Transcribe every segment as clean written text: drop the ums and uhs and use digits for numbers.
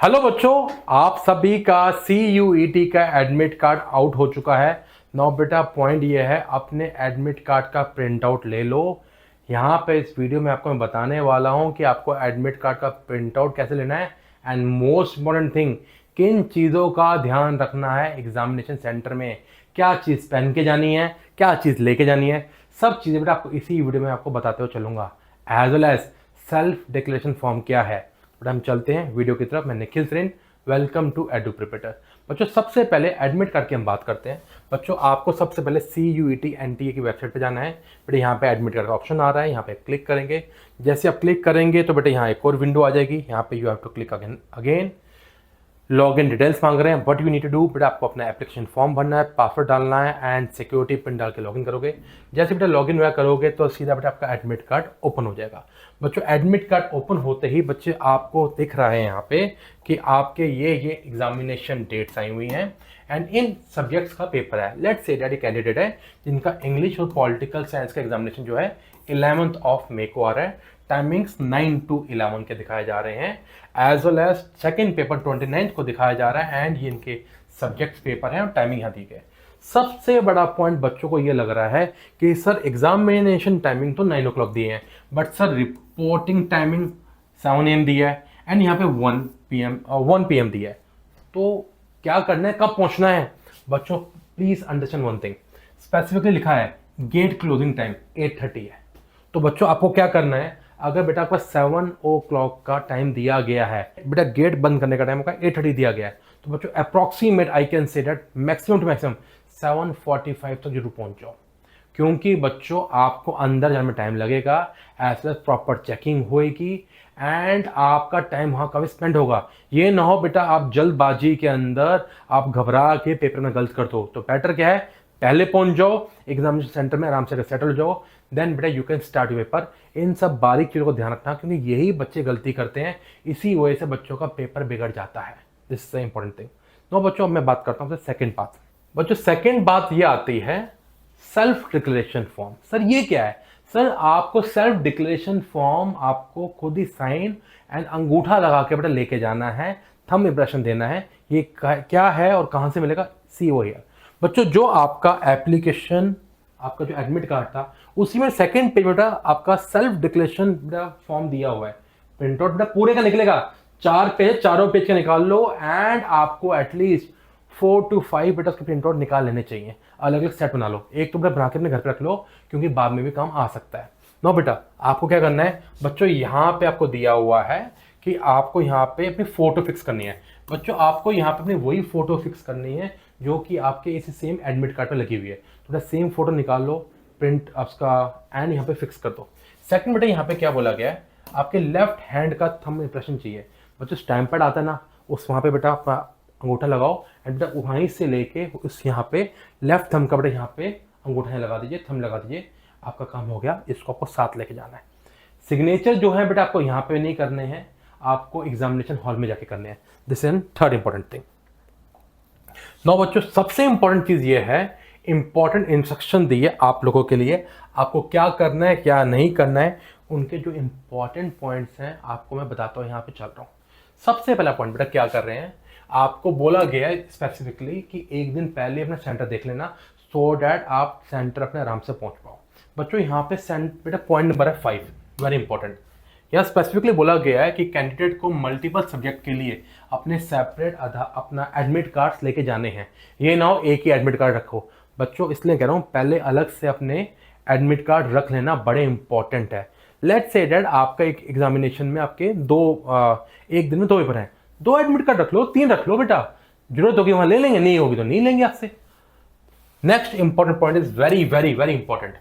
Hello बच्चों, आप सभी का CUET का एडमिट कार्ड आउट हो चुका है। नाउ बेटा पॉइंट ये है, अपने एडमिट कार्ड का प्रिंट आउट ले लो। यहाँ पे इस वीडियो में आपको मैं बताने वाला हूँ कि आपको एडमिट कार्ड का प्रिंट आउट कैसे लेना है एंड मोस्ट इम्पॉर्टेंट थिंग, किन चीज़ों का ध्यान रखना है एग्जामिनेशन सेंटर में, क्या चीज़ पहन के जानी है, क्या चीज़ लेके जानी है, सब चीज़ें बेटा आपको इसी वीडियो में आपको बताते हुए चलूँगा। As well as self declaration form क्या है। बट हम चलते हैं वीडियो की तरफ। मैं Nikhil Sareen, welcome to Edu Preparator. बच्चों सबसे पहले एडमिट कार्ड की हम बात करते हैं। बच्चों आपको सबसे पहले CUET NTA की वेबसाइट पे जाना है। बेटे यहाँ पे एडमिट कार्ड का ऑप्शन आ रहा है, यहाँ पे क्लिक करेंगे। जैसे आप क्लिक करेंगे तो बेटे यहाँ एक और विंडो आ जाएगी। यहाँ पे you have to click again. Log in details मांग रहे हैं, what you need to do. बेटा आपको अपना एप्लीकेशन फॉर्म भरना है, पासवर्ड डालना है एंड सिक्योरिटी पिन डाल के लॉगिन करोगे। जैसे बेटा लॉगिन वगैरह करोगे तो सीधा बेटा आपका एडमिट कार्ड ओपन हो जाएगा। बच्चों एडमिट कार्ड ओपन होते ही बच्चे आपको दिख रहा है यहाँ पे कि आपके ये एग्जामिनेशन डेट्स आई हुई हैं एंड इन सब्जेक्ट्स का पेपर है। लेट्स से दैट ये कैंडिडेट है जिनका इंग्लिश और पॉलिटिकल साइंस का एग्जामिनेशन जो है 11 मई को आ रहा है। टाइमिंग्स 9 to 11 के दिखाए जा रहे हैं। As well as second paper 29 को दिखाया जा रहा है एंड ये इनके सब्जेक्ट्स पेपर हैं और टाइमिंग यहाँ दी गई। सबसे बड़ा पॉइंट बच्चों को ये लग रहा है कि सर एग्जामिनेशन टाइमिंग तो 9 o'clock दिए हैं, but sir reporting timing 7 AM दी है एंड यहाँ पे 1 PM दी है। तो क्या करना है, कब पहुंचना है? बच्चों please understand one thing, specifically लिखा है गेट क्लोजिंग टाइम 8:30 है। तो बच्चों आपको क्या करना है, अगर बेटा आपका 7 o'clock का टाइम दिया गया है, बेटा गेट बंद करने का टाइम का 8:30 दिया गया है, तो बच्चों approximate I can say that maximum to maximum 7:45 तक जरूर पहुंच जाओ, क्योंकि बच्चों आपको अंदर जाने में टाइम लगेगा, एज वेल प्रॉपर चेकिंग होएगी एंड आपका टाइम वहाँ कभी स्पेंड होगा। ये ना हो बेटा आप जल्दबाजी के अंदर आप घबरा के पेपर में गलत कर दो। तो बेटर क्या है, पहले पहुंच जाओ एग्जामिनेशन सेंटर में, आराम से सेटल हो जाओ, देन बेटा यू कैन स्टार्ट पेपर। इन सब बारीक चीज़ों को ध्यान रखना, क्योंकि यही बच्चे गलती करते हैं, इसी वजह से बच्चों का पेपर बिगड़ जाता है। This is the important thing. No बच्चों अब मैं बात करता हूँ सेकेंड बात। बच्चों सेकेंड बात ये आती है सेल्फ डिक्लेरेशन फॉर्म। सर ये क्या है? सर आपको सेल्फ डिक्लेरेशन फॉर्म आपको खुद ही साइन एंड अंगूठा लगा के बेटा लेके जाना है, थंब इंप्रेशन देना है। ये क्या है और कहाँ से मिलेगा? CO here. बच्चों जो आपका एप्लीकेशन, आपका जो एडमिट कार्ड था, उसी में सेकंड पेज बेटा आपका सेल्फ डिक्लेरेशन बेटा फॉर्म दिया हुआ है। प्रिंट आउट बेटा पूरे का निकलेगा, 4 पेज, चारों पेज का निकाल लो एंड आपको एटलीस्ट 4 to 5 बेटा उसके प्रिंट आउट निकाल लेने चाहिए। अलग अलग सेट बना लो, एक तो बेटा बना के अपने घर पे रख लो, क्योंकि बाद में भी काम आ सकता है। नो बेटा आपको क्या करना है, बच्चों यहाँ पे आपको दिया हुआ है कि आपको यहाँ पे अपनी फोटो फिक्स करनी है। बच्चों आपको यहाँ पे अपनी वही फोटो फिक्स करनी है जो कि आपके इसी सेम एडमिट कार्ड पे लगी हुई है। तो सेम फोटो निकाल लो, प्रिंट उसका एंड यहाँ पे फिक्स कर दो। सेकंड बेटा यहाँ पे क्या बोला गया है, आपके लेफ्ट हैंड का थंब इंप्रेशन चाहिए। बच्चों स्टैम्प पैड आता है ना, उस वहाँ पे बेटा अपना अंगूठा लगाओ एंड बेटा वहीं से लेके उस यहाँ पे लेफ्ट थंब का बेटा यहाँ पे अंगूठा लगा दीजिए, थंब लगा दीजिए, आपका काम हो गया। इसको आपको साथ लेके जाना है। सिग्नेचर जो है बेटा आपको यहाँ पे नहीं करने हैं, आपको एग्जामिनेशन हॉल में जाके करने हैं। This is third important thing. Now बच्चों सबसे इंपॉर्टेंट चीज ये है, इंपॉर्टेंट इंस्ट्रक्शन दी है आप लोगों के लिए, आपको क्या करना है क्या नहीं करना है। उनके जो इंपॉर्टेंट पॉइंट्स हैं आपको मैं बताता हूँ, यहाँ पे चल रहा हूँ। सबसे पहला पॉइंट बेटा क्या कर रहे हैं, आपको बोला गया है स्पेसिफिकली कि एक दिन पहले अपना सेंटर देख लेना, सो डैट आप सेंटर अपने आराम से पहुंच पाओ। बच्चों यहाँ पे बेटा पॉइंट नंबर है 5, वेरी इंपॉर्टेंट। यहाँ स्पेसिफिकली बोला गया है कि कैंडिडेट को मल्टीपल सब्जेक्ट के लिए अपने सेपरेट अपना एडमिट कार्ड्स लेके जाने हैं। ये ना हो एक ही एडमिट कार्ड रखो। बच्चों इसलिए कह रहा हूँ पहले अलग से अपने एडमिट कार्ड रख लेना बड़े इंपॉर्टेंट है। लेट्स से दैट आपका एक एग्जामिनेशन में आपके एक दिन में 2 पेपर हैं, 2 एडमिट कार्ड रख लो, 3 रख लो बेटा, जरूरत होगी वहां ले लेंगे, नहीं होगी तो नहीं लेंगे आपसे। Next important point is very very very important.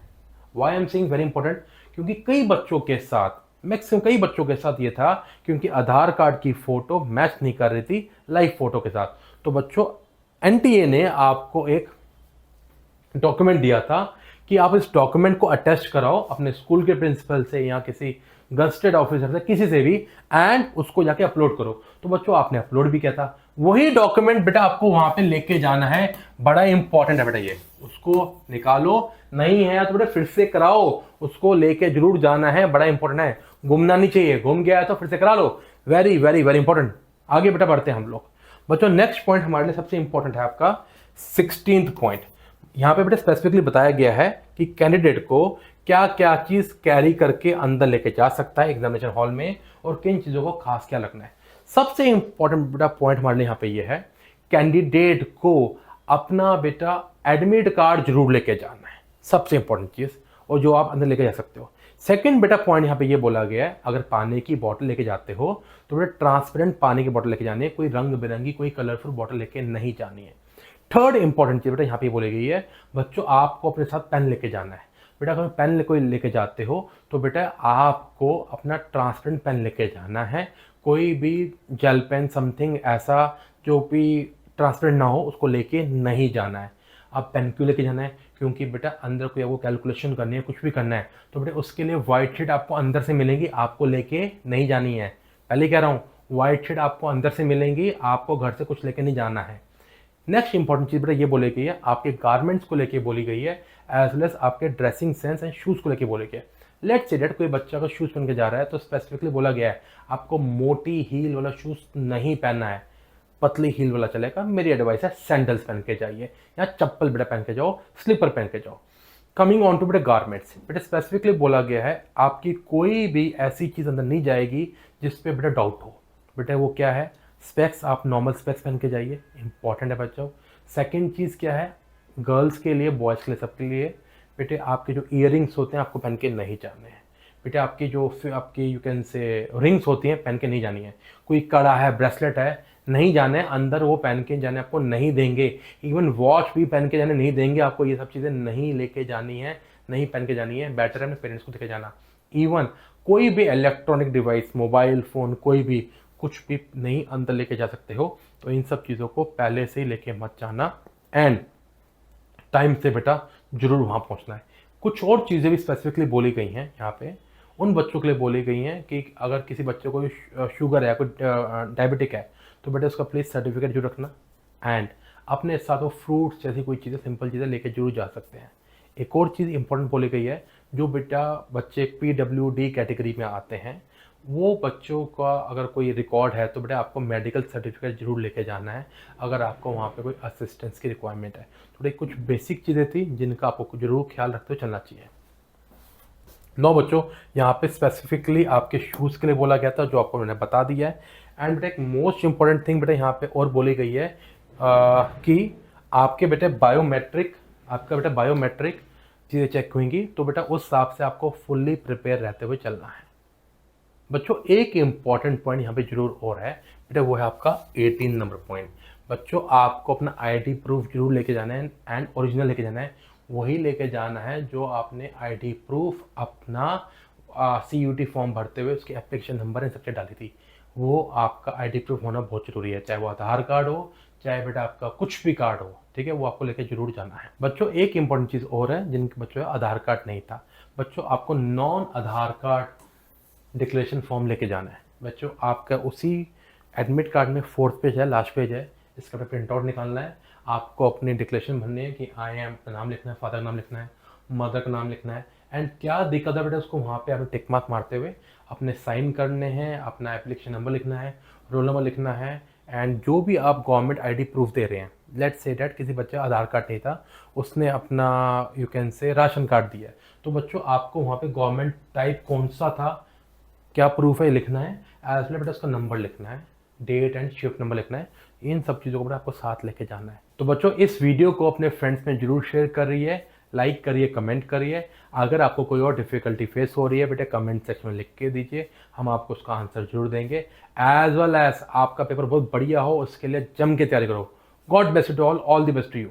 Why I am saying very important, क्योंकि कई बच्चों के साथ, मैक्सिमम कई बच्चों के साथ ये था क्योंकि आधार कार्ड की फोटो मैच नहीं कर रही थी लाइव फोटो के साथ। तो बच्चों NTA ने आपको एक डॉक्यूमेंट दिया था कि आप इस डॉक्यूमेंट को अटैच कराओ अपने स्कूल के प्रिंसिपल से या किसी गस्टेड ऑफिसर से, किसी से भी, एंड उसको जाके अपलोड करो। तो बच्चों आपने अपलोड भी किया था, वही डॉक्यूमेंट बेटा आपको वहां पे लेके जाना है, बड़ा इंपॉर्टेंट है बेटा ये। उसको निकालो, नहीं है तो बेटा फिर से कराओ, उसको लेके जरूर जाना है, बड़ा इंपॉर्टेंट है, गुमना नहीं चाहिए, गुम गया है तो फिर से करा लो। Very very very important. आगे बेटा बढ़ते हैं हम लोग। बच्चों नेक्स्ट पॉइंट हमारे लिए सबसे इंपॉर्टेंट है आपका 16th पॉइंट। यहाँ पे बेटा स्पेसिफिकली बताया गया है कि कैंडिडेट को क्या क्या चीज कैरी करके अंदर लेके जा सकता है एग्जामिनेशन हॉल में, और किन चीजों को खास क्या रखना है। सबसे इंपॉर्टेंट बेटा पॉइंट हमारे लिए यहाँ पे ये है, कैंडिडेट को अपना बेटा एडमिट कार्ड जरूर लेके जाना है, सबसे इंपॉर्टेंट चीज, और जो आप अंदर लेके जा सकते हो। सेकंड बेटा पॉइंट यहाँ पे ये बोला गया है, अगर पानी की बोतल लेके जाते हो तो बेटा ट्रांसपेरेंट पानी की बोतल लेके जानी है, कोई रंग बिरंगी कोई कलरफुल बोतल लेके नहीं जानी है। थर्ड इंपॉर्टेंट चीज बेटा यहाँ पे बोली गई है, बच्चों आपको अपने साथ पेन लेके जाना है। बेटा अगर पेन कोई लेके जाते हो तो बेटा आपको अपना ट्रांसपेरेंट पेन लेके जाना है, कोई भी जेल पेन समथिंग ऐसा जो भी ट्रांसपेरेंट ना हो उसको लेके नहीं जाना है। अब पेन क्यों लेके जाना है, क्योंकि बेटा अंदर कोई आपको कैलकुलेशन करनी है, कुछ भी करना है, तो बेटा उसके लिए व्हाइट शीट आपको अंदर से मिलेंगी, आपको लेके नहीं जानी है। पहले कह रहा हूँ व्हाइट शीट आपको अंदर से मिलेंगी, आपको घर से कुछ लेके नहीं जाना है। नेक्स्ट इंपॉर्टेंट चीज बेटा ये बोली गई है, आपके गारमेंट्स को लेके बोली गई है, एज वेल एज आपके ड्रेसिंग सेंस एंड शूज को लेके बोली गई है। लेट्स से डेट कोई बच्चा का शूज पहन के जा रहा है तो स्पेसिफिकली बोला गया है आपको मोटी हील वाला शूज नहीं पहनना है, पतली हील वाला चलेगा। मेरी एडवाइस है सैंडल्स पहन के जाइए या चप्पल बेटा पहन के जाओ, स्लीपर पहन के जाओ। कमिंग ऑन टू बेटा गारमेंट्स, बेटा स्पेसिफिकली बोला गया है आपकी कोई भी ऐसी चीज अंदर नहीं जाएगी जिस पे बेटा डाउट हो। बेटा वो क्या है, स्पेक्स आप नॉर्मल स्पेक्स पहन के जाइए, इंपॉर्टेंट है बच्चों। सेकंड चीज़ क्या है, गर्ल्स के लिए बॉयज़ के लिए सबके लिए बेटे आपके जो ईयरिंग्स होते हैं आपको पहन के नहीं जाने हैं। बेटे आपकी जो आपकी यू कैन से रिंग्स होती हैं पहन के नहीं जानी है, कोई कड़ा है ब्रेसलेट है नहीं जाना है अंदर, वो पहन के जाने आपको नहीं देंगे। इवन वॉच भी पहन के जाने नहीं देंगे आपको, ये सब चीज़ें नहीं लेके जानी है, नहीं पहन के जानी है। बेटर है अपने पेरेंट्स को लेके जाना। इवन कोई भी इलेक्ट्रॉनिक डिवाइस, मोबाइल फ़ोन, कोई भी कुछ भी नहीं अंदर लेके जा सकते हो, तो इन सब चीज़ों को पहले से ही लेके मत जाना, एंड टाइम से बेटा जरूर वहाँ पहुँचना है। कुछ और चीज़ें भी स्पेसिफिकली बोली गई हैं यहाँ पे, उन बच्चों के लिए बोली गई हैं कि अगर किसी बच्चे को शुगर है, कोई डायबिटिक है, तो बेटा उसका प्लीज़ सर्टिफिकेट जरूर रखना, एंड अपने साथ वो फ्रूट्स जैसी कोई चीज़ें, सिंपल चीज़ें लेके जरूर जा सकते हैं। एक और चीज़ इंपॉर्टेंट बोली गई है, जो बेटा बच्चे PWD कैटेगरी में आते हैं वो बच्चों का अगर कोई रिकॉर्ड है तो बेटा आपको मेडिकल सर्टिफिकेट जरूर लेके जाना है, अगर आपको वहाँ पे कोई असिस्टेंस की रिक्वायरमेंट है। थोड़ी कुछ बेसिक चीज़ें थी जिनका आपको जरूर ख्याल रखते हुए चलना चाहिए। 9 बच्चों यहाँ पे स्पेसिफिकली आपके शूज़ के लिए बोला गया था, जो आपको मैंने बता दिया है। एंड बेटा एक मोस्ट इंपॉर्टेंट थिंग बेटा यहाँ पे और बोली गई है कि आपके बेटे बायोमेट्रिक, आपका बेटा बायोमेट्रिक चीज़ें चेक होंगी, तो बेटा उस हिसाब से आपको फुल्ली प्रिपेयर रहते हुए चलना है। बच्चों एक इंपॉर्टेंट पॉइंट यहाँ पे जरूर और है बेटा, वो है आपका 18 नंबर पॉइंट। बच्चों आपको अपना आईडी प्रूफ जरूर लेके जाना है, एंड ओरिजिनल लेके जाना है, वही लेके जाना है जो आपने आईडी प्रूफ अपना CUT फॉर्म भरते हुए उसकी एप्लीकेशन नंबर इन सबसे डाली थी, वो आपका आईडी प्रूफ होना बहुत जरूरी है, चाहे वो आधार कार्ड हो चाहे बेटा आपका कुछ भी कार्ड हो, ठीक है, वो आपको लेके जरूर जाना है। बच्चों एक इंपॉर्टेंट चीज़ और है जिनके बच्चों का आधार कार्ड नहीं था, बच्चों आपको नॉन आधार कार्ड डिक्लेरेशन फॉर्म लेके जाना है। बच्चों आपका उसी एडमिट कार्ड में 4th पेज है, लास्ट पेज है, इसका प्रिंट आउट निकालना है। आपको अपनी डिक्लेरेशन भरनी है कि आई एम का नाम लिखना है, फादर का नाम लिखना है, मदर का नाम लिखना है, एंड क्या दिक्कत है बेटा उसको वहाँ पे आपने टिक मार्क मारते हुए अपने साइन करने हैं, अपना एप्लीकेशन नंबर लिखना है, रोल नंबर लिखना है, एंड जो भी आप गवर्नमेंट आईडी प्रूफ दे रहे हैं, लेट्स से डैट किसी बच्चे आधार कार्ड नहीं था, उसने अपना you can say ration card दिया है, तो बच्चों आपको वहाँ पे गवर्नमेंट टाइप कौन सा था, क्या प्रूफ है, लिखना है, एज वेल बेटा उसका नंबर लिखना है, डेट एंड शिफ्ट नंबर लिखना है। इन सब चीज़ों को बेटा आपको साथ लेके जाना है। तो बच्चों इस वीडियो को अपने फ्रेंड्स में जरूर शेयर करिए, लाइक करिए, कमेंट करिए। अगर आपको कोई और डिफिकल्टी फेस हो रही है बेटा कमेंट सेक्शन में लिख के दीजिए, हम आपको उसका आंसर जरूर देंगे। एज वेल एज आपका पेपर बहुत बढ़िया हो उसके लिए जम के तैयारी करो। God bless you to all the best to you.